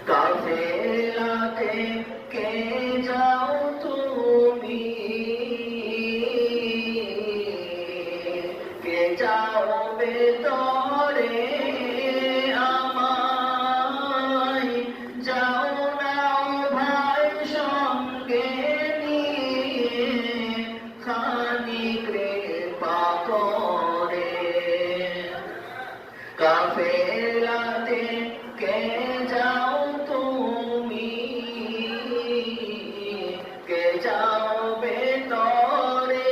কাফেলাতে কে যাও তুমি, কে যাও ভেতরে আমায়, যাও না ভাই সঙ্গে নিয়ে, খানি কৃপা করে। কাফেলাতে কে যাও তুমি, কে যাও ভেতরে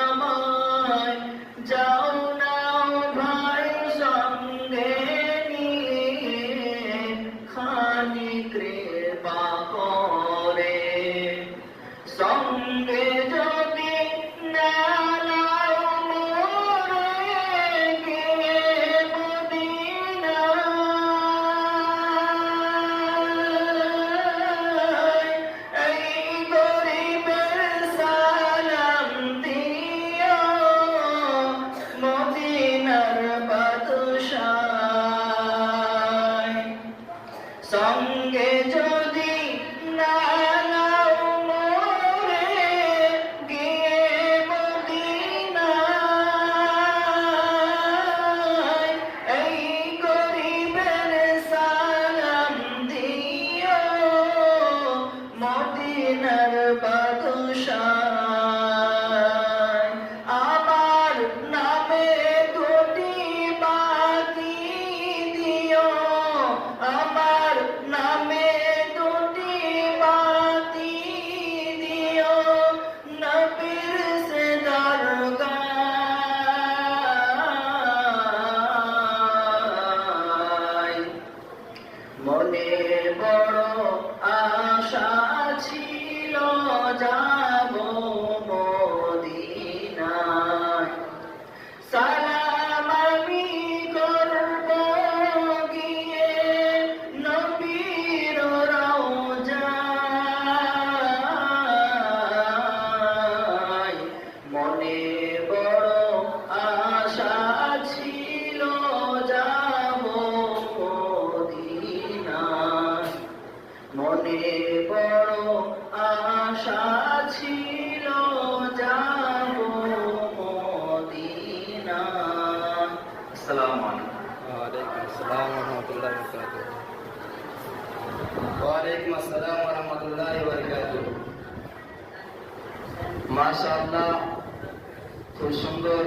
আমায়, যাও না ভাই সঙ্গে নিয়ে, খানি কৃপা করে। সঙ্গে যদি না নাও মোরে গিয়ে মদিনায়, এই গরিবের সালাম দিও মদিনার বাদশায়। সঙ্গে যদি না নাও মোরে গিয়ে মদিনায়, এই গরিবের সালাম দিও মদিনার বাদশায়। আমার নামে দুটি বাতি দিও, আমার নামে দুটি বাতি দিও, নবীর সে দরগায়। মনে বড় আশা ছিল যাব মদিনায়, সালাম আমি করব গিয়ে নবীর রওজায়। মনে বড় আশা ছিল যাব মদিনায়, মনে বড় আশা ছিল যাব মদিনায়। আসসালামু আলাইকুম। ওয়ালাইকুম আসসালাম ওয়া রাহমাতুল্লাহি ওয়া বারাকাতুহু। ওয়ালাইকুম আসসালাম ওয়া রাহমাতুল্লাহি ওয়া বারাকাতুহু। মাশাআল্লাহ, খুব সুন্দর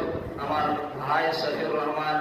আমার ভাই শফিউর রহমান